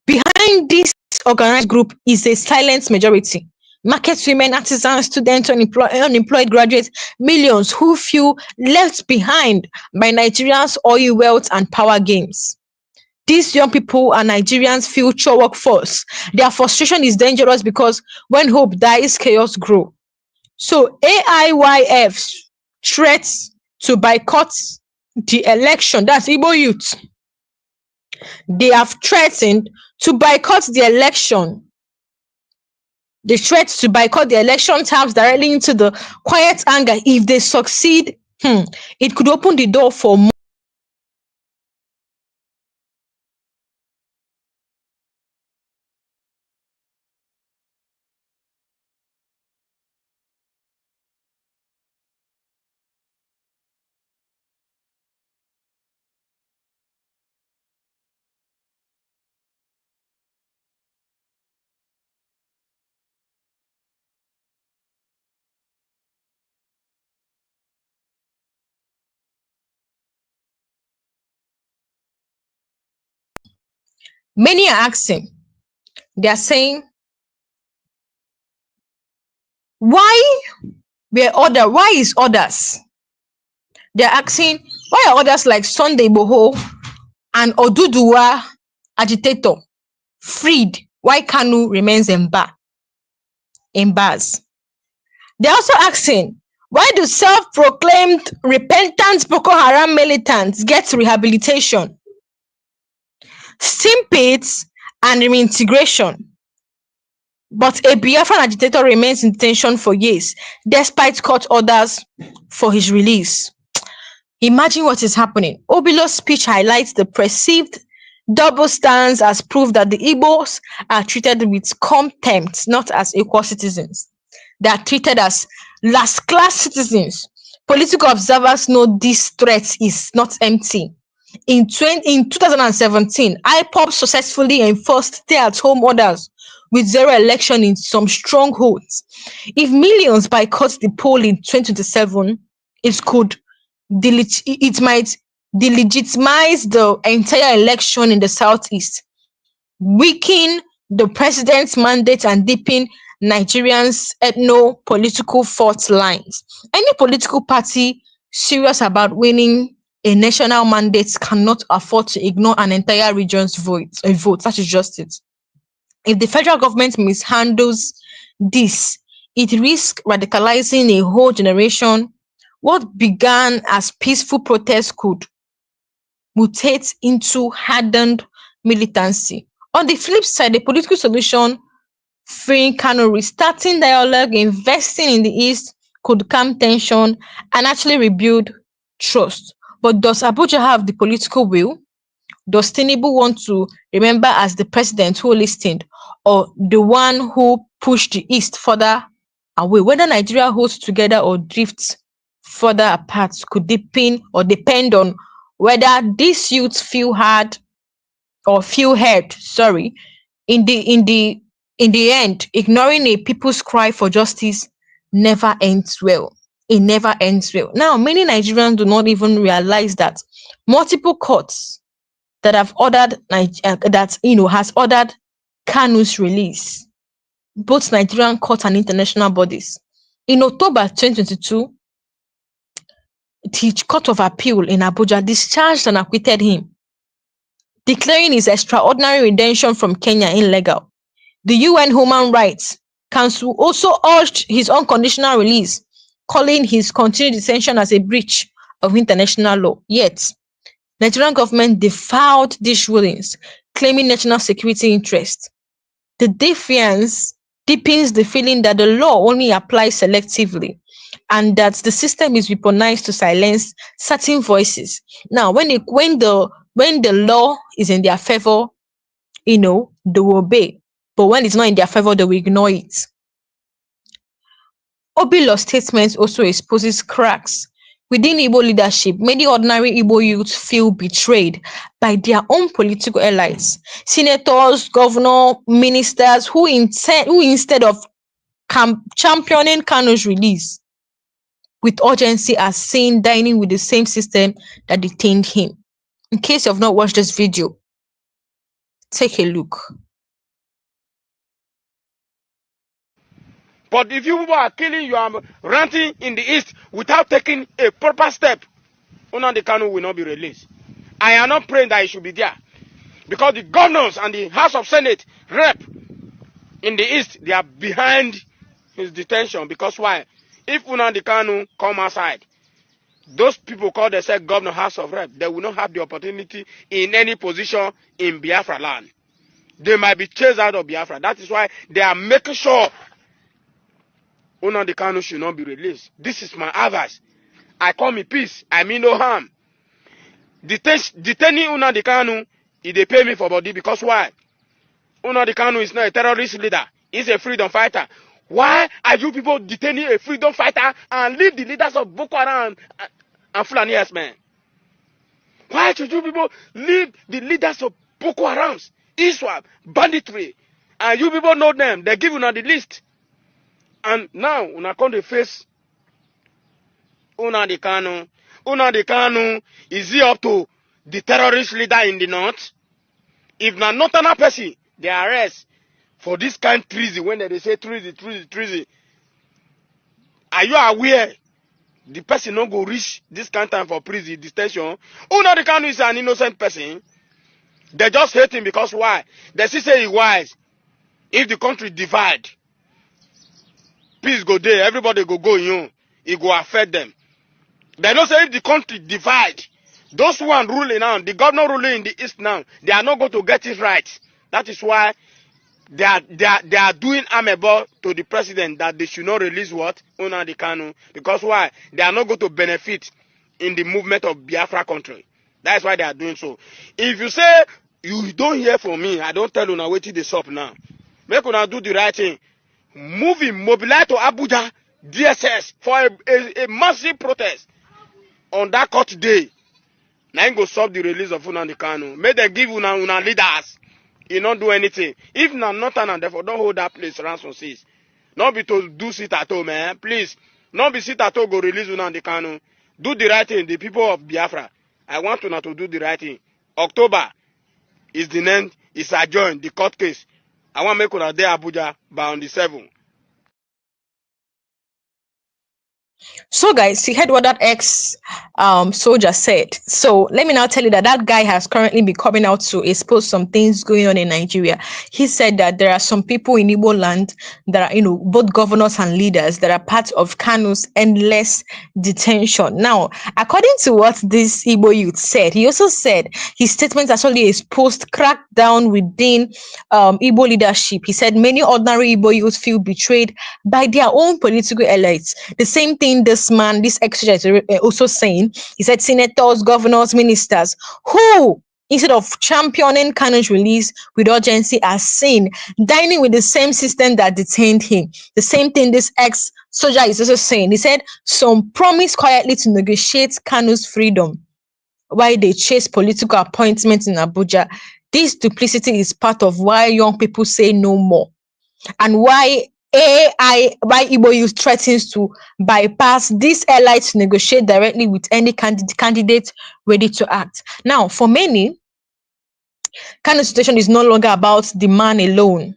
Behind this organized group is a silent majority. Market women, artisans, students, unemployed graduates, millions who feel left behind by Nigerians' oil wealth and power games. These young people are Nigerians' future workforce. Their frustration is dangerous because when hope dies, chaos grows. So AIYF's threats to boycott the election, that's Igbo youth. They have threatened to boycott the election. The threat to boycott the election taps directly into the quiet anger. If they succeed, it could open the door for more. Many are asking, they are saying, why is others? They're asking, why are others like Sunday Boho and Oduduwa agitator freed? Why Kanu remains in bars? They're also asking, why do self-proclaimed repentant Boko Haram militants get rehabilitation, steam pits, and reintegration? But a Biafran agitator remains in detention for years, despite court orders for his release. Imagine what is happening. Obilo's speech highlights the perceived double standards as proof that the Igbos are treated with contempt, not as equal citizens. They are treated as last-class citizens. Political observers know this threat is not empty. In 2017, IPOB successfully enforced stay-at-home orders with zero election in some strongholds. If millions boycott the poll in 2027, it might delegitimize the entire election in the southeast, weaken the president's mandate and deepen Nigerians' ethno-political fault lines. Any political party serious about winning a national mandate cannot afford to ignore an entire region's vote. That is just it. If the federal government mishandles this, it risks radicalizing a whole generation. What began as peaceful protests could mutate into hardened militancy. On the flip side, the political solution, freeing Kanu, restarting dialogue, investing in the East, could calm tension and actually rebuild trust. But does Abuja have the political will? Does Tinubu want to remember as the president who listened, or the one who pushed the East further away? Whether Nigeria holds together or drifts further apart could depend on whether these youths feel heard. In the end, ignoring a people's cry for justice never ends well. It never ends well. Now, many Nigerians do not even realize that multiple courts that have ordered has ordered Kanu's release, both Nigerian courts and international bodies. In October 2022, the Court of Appeal in Abuja discharged and acquitted him, declaring his extraordinary redemption from Kenya illegal. The UN Human Rights Council also urged his unconditional release, calling his continued detention as a breach of international law. Yet, Nigerian government defied these rulings, claiming national security interests. The defiance deepens the feeling that the law only applies selectively and that the system is weaponized to silence certain voices. Now, when the law is in their favor, they will obey. But when it's not in their favor, they will ignore it. Obilo's statement also exposes cracks within Igbo leadership. Many ordinary Igbo youths feel betrayed by their own political allies, senators, governors, ministers, who instead of championing Kanu's release with urgency, are seen dining with the same system that detained him. In case you have not watched this video, take a look. But if you people are killing, you are ranting in the East without taking a proper step, Nnamdi Kanu will not be released. I am not praying that he should be there. Because the governors and the House of Senate rep in the East, they are behind his detention. Because why? If Nnamdi Kanu come outside, those people call themselves governor, House of Rep, they will not have the opportunity in any position in Biafra land. They might be chased out of Biafra. That is why they are making sure Nnamdi Kanu should not be released. This is my advice. I come in peace. I mean no harm. Detaining Nnamdi Kanu, they pay me for body because why? Nnamdi Kanu is not a terrorist leader. He's a freedom fighter. Why are you people detaining a freedom fighter and leave the leaders of Boko Haram and Fulani men? Why should you people leave the leaders of Boko Haram, ISWAP, banditry, and you people know them? They give you the list. And now, when I come to face Nnamdi Kanu, Nnamdi Kanu, is he up to the terrorist leader in the north? If not another person, they arrest for this kind of treason, when they say treason. Are you aware the person not go reach this kind of time for prison detention? Nnamdi Kanu is an innocent person. They just hate him because why? They still say he's wise. If the country divide, peace go there, everybody go, it go affect them. They don't say if the country divide, those who are ruling now, the governor ruling in the East now, they are not going to get it right. That is why they are doing amebo to the president that they should not release what Nnamdi Kanu, because why? They are not going to benefit in the movement of Biafra country. That's why they are doing so. If you say you don't hear from me, I don't tell you now waiting this up now. Make una do the right thing. Mobilize to Abuja DSS for a massive protest on that court day. Now go stop the release of Nnamdi Kanu. Make them give una leaders. You not do anything. If not, and therefore don't hold that place ransom seas. Not be to do sit at home, man. Please. Not be sit at home, go release Nnamdi Kanu. Do the right thing, the people of Biafra. I want to not to do the right thing. October is the name, is adjourned, the court case. I want to make una there Abuja by on the 7th. So guys, you heard what that ex soldier said. So let me now tell you that that guy has currently been coming out to expose some things going on in Nigeria. He said that there are some people in Igbo land that are, both governors and leaders that are part of Kanu's endless detention. Now, according to what this Igbo youth said, he also said his statement actually exposed crackdown within Igbo leadership. He said many ordinary Igbo youth feel betrayed by their own political elites. The same thing this ex-soldier is also saying. He said senators, governors, ministers who, instead of championing Kanu's release with urgency, are seen dining with the same system that detained him. The same thing this ex-soldier is also saying. He said some promise quietly to negotiate Kanu's freedom while they chase political appointments in Abuja. This duplicity is part of why young people say no more, and why Igbo youth threatens to bypass this elites to negotiate directly with any candidate ready to act. Now, for many, Kanu's situation is no longer about the man alone.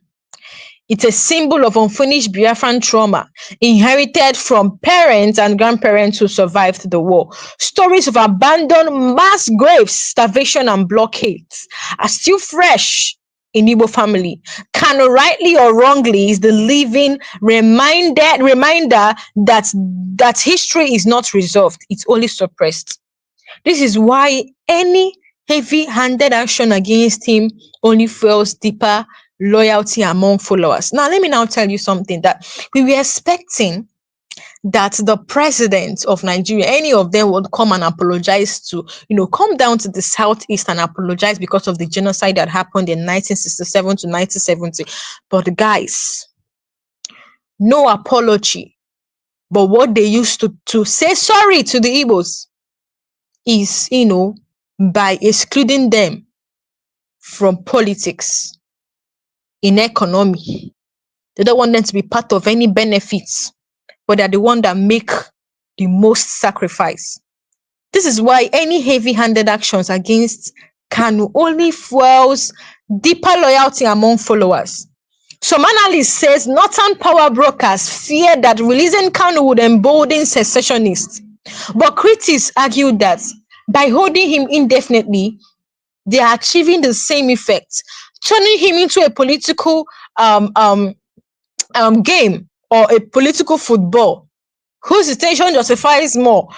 It's a symbol of unfinished Biafran trauma inherited from parents and grandparents who survived the war. Stories of abandoned mass graves, starvation, and blockades are still fresh in Igbo family. Kanu, rightly or wrongly, is the living reminder that history is not resolved, it's only suppressed. This is why any heavy-handed action against him only fuels deeper loyalty among followers. Now, let me now tell you something that we were expecting, that the president of Nigeria, any of them, would come and apologize to, come down to the southeast and apologize because of the genocide that happened in 1967 to 1970. But guys, no apology. But what they used to say sorry to the Igbos is, by excluding them from politics, in economy. They don't want them to be part of any benefits, but they're the one that make the most sacrifice. This is why any heavy-handed actions against Kanu only fuels deeper loyalty among followers. Some analysts says northern power brokers fear that releasing Kanu would embolden secessionists. But critics argue that by holding him indefinitely, they are achieving the same effect, turning him into a political game or a political football whose situation justifies more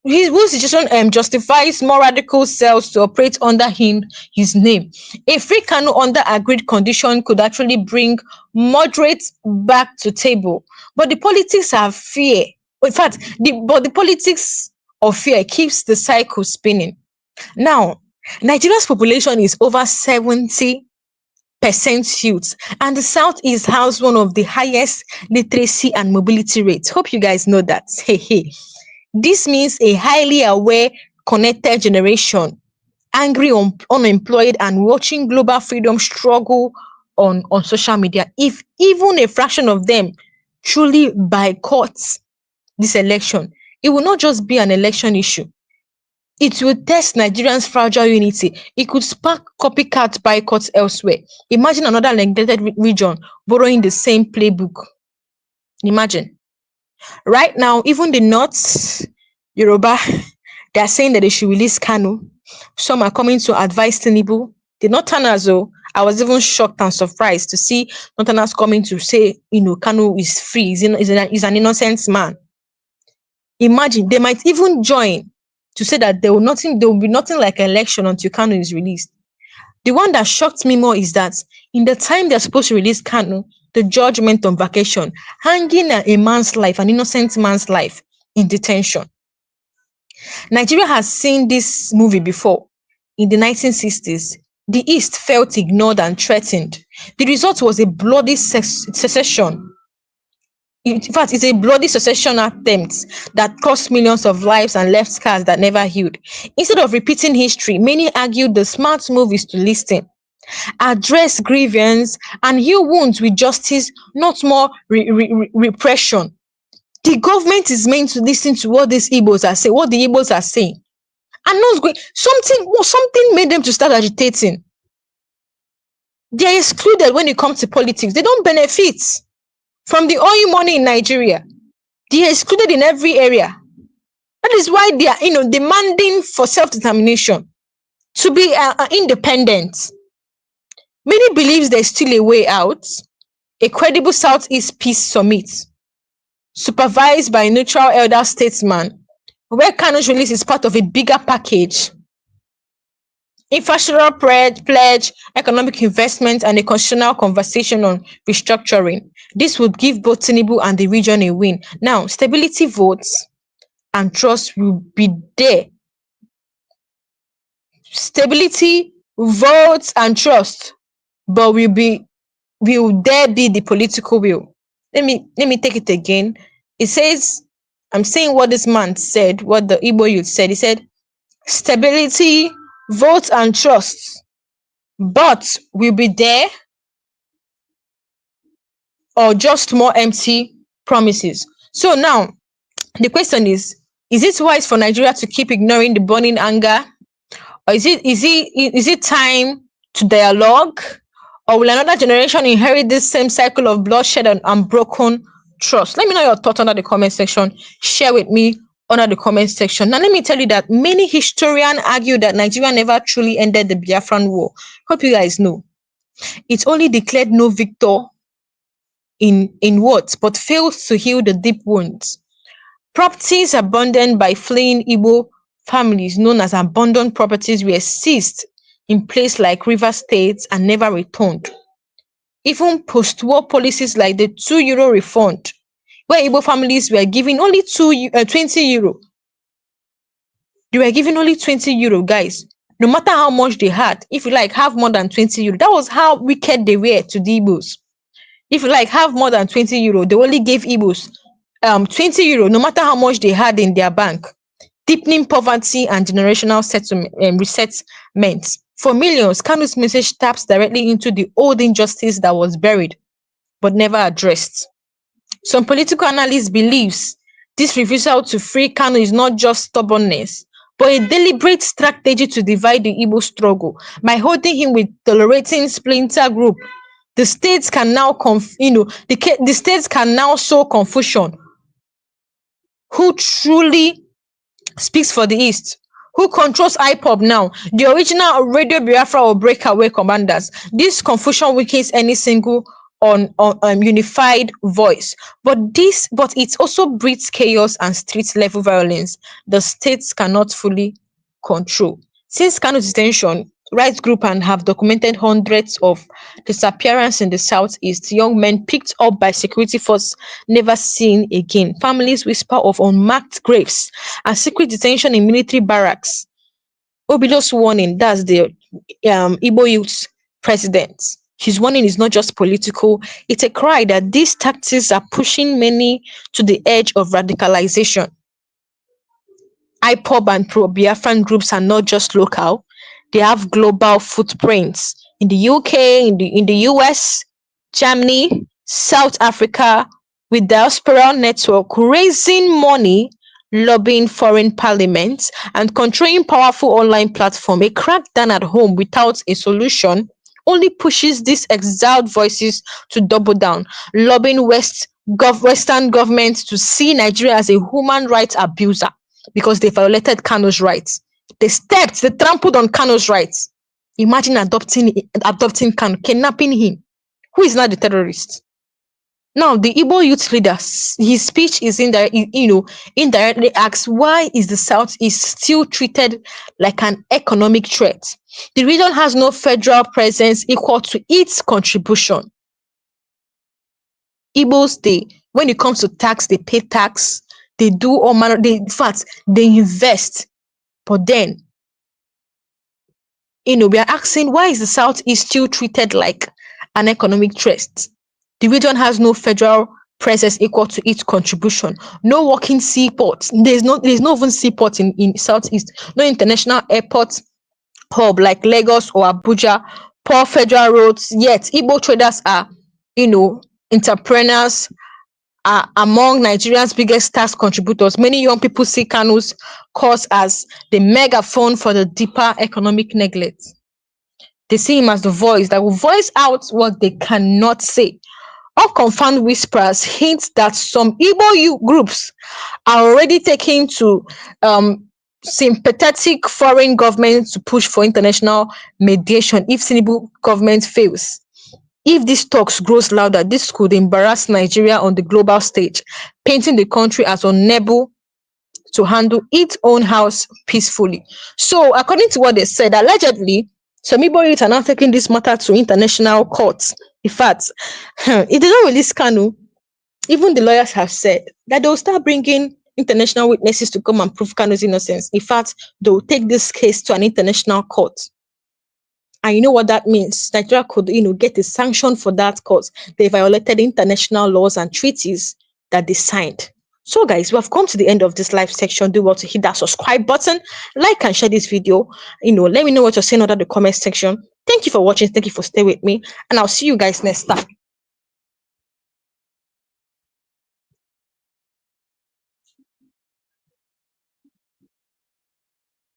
whose situation justifies more radical cells to operate under his name. A free Kanu under agreed condition could actually bring moderates back to table, but the politics of fear. In fact, the politics of fear keeps the cycle spinning. Now, Nigeria's population is over 70% youth, and the Southeast has one of the highest literacy and mobility rates. Hope you guys know that. Hey. This means a highly aware, connected generation, angry, unemployed, and watching global freedom struggle on social media. If even a fraction of them truly boycotts this election, it will not just be an election issue. It will test Nigerians' fragile unity. It could spark copycat boycotts elsewhere. Imagine another neglected region borrowing the same playbook. Imagine. Right now, even the North, Yoruba, they are saying that they should release Kanu. Some are coming to advise Tinubu. The Northerners, I was even shocked and surprised to see Northerners coming to say, Kanu is free. He's an innocent man. Imagine, they might even join to say that there will be nothing like election until Kanu is released. The one that shocked me more is that in the time they're supposed to release Kanu, the judge went on vacation, hanging a man's life, an innocent man's life, in detention. Nigeria has seen this movie before. In the 1960s, the East felt ignored and threatened. The result was a bloody secession. In fact, it's a bloody secession attempt that cost millions of lives and left scars that never healed. Instead of repeating history, many argued the smart move is to listen, address grievance, and heal wounds with justice, not more repression. The government is meant to listen to what these Igbos are saying, what the Igbos are saying, and not going. Something made them to start agitating. They are excluded when it comes to politics. They don't benefit from the oil money in Nigeria. They are excluded in every area. That is why they are, demanding for self-determination, to be independent. Many believes there's still a way out, a credible Southeast Peace Summit, supervised by a neutral elder statesman, where Kanu's release is part of a bigger package. Infrastructure pledge, economic investment, and a constitutional conversation on restructuring. This would give both Tinubu and the region a win. Now, stability votes and trust will be there. Stability, votes, and trust, but will there be the political will? Let me take it again. It says, I'm saying what this man said, what the Igbo youth said. He said, stability, votes, and trust, but will be there, or just more empty promises? So now, the question is it wise for Nigeria to keep ignoring the burning anger? Or is it time to dialogue? Or will another generation inherit this same cycle of bloodshed and unbroken trust? Let me know your thoughts under the comment section. Share with me under the comment section. Now, let me tell you that many historians argue that Nigeria never truly ended the Biafran War. Hope you guys know. It only declared no victor in words, but failed to heal the deep wounds. Properties abandoned by fleeing Igbo families, known as abandoned properties, were seized in places like River State and never returned. Even post-war policies like the €2 refund, where Igbo families were given only 20 euro. They were given only 20 euro, guys. No matter how much they had, if you have more than 20 euro, that was how wicked they were to the Igbos. If you have more than 20 euro, they only gave Igbos 20 euro, no matter how much they had in their bank, deepening poverty and generational resettlement. For millions, Kanu's message taps directly into the old injustice that was buried but never addressed. Some political analysts believe this refusal to free Kanu is not just stubbornness, but a deliberate strategy to divide the Igbo struggle. By holding him with tolerating splinter group, the states can now the states can now sow confusion. Who truly speaks for the East? Who controls IPOB now? The original Radio Biafra or breakaway commanders. This confusion weakens any single unified voice. But it also breeds chaos and street level violence the states cannot fully control. Since Kanu's detention, rights groups have documented hundreds of disappearances in the southeast. Young men picked up by security force, never seen again. Families whisper of unmarked graves and secret detention in military barracks. Obido's warning, that's the Igbo youth president. His warning is not just political, it's a cry that these tactics are pushing many to the edge of radicalization. IPOB and pro-Biafran groups are not just local, they have global footprints in the UK, in the US, Germany, South Africa, with diaspora network raising money, lobbying foreign parliaments, and controlling powerful online platform. A crackdown at home without a solution only pushes these exiled voices to double down, lobbying Western governments to see Nigeria as a human rights abuser because they violated Kanu's rights. They trampled on Kanu's rights. Imagine adopting Kanu, kidnapping him. Who is now the terrorist? Now, the Igbo youth leader, his speech is indirectly asks, why is the Southeast still treated like an economic threat? The region has no federal presence equal to its contribution. Igbos, when it comes to tax, they pay tax, they do all manner, in fact, they invest. But then, we are asking, why is the Southeast still treated like an economic threat? The region has no federal presence equal to its contribution. No working seaport. There's no even seaport in Southeast. No international airport hub like Lagos or Abuja. Poor federal roads. Yet Igbo traders are, entrepreneurs, are among Nigeria's biggest tax contributors. Many young people see Kanu's cause as the megaphone for the deeper economic neglect. They see him as the voice that will voice out what they cannot say. Unconfirmed whispers hint that some Igbo youth groups are already taking to sympathetic foreign governments to push for international mediation if Tinubu government fails. If these talks grows louder, this could embarrass Nigeria on the global stage, painting the country as unable to handle its own house peacefully. So, according to what they said, allegedly, some Igbo youth are now taking this matter to international courts. In fact, if they don't release Kanu, even the lawyers have said that they'll start bringing international witnesses to come and prove Kanu's innocence. In fact, they'll take this case to an international court. And you know what that means? Nigeria could, get a sanction for that cause. They violated international laws and treaties that they signed. So guys, we have come to the end of this live section. Do well to hit that subscribe button, like and share this video. Let me know what you're saying under the comment section. Thank you for watching. Thank you for staying with me. And I'll see you guys next time.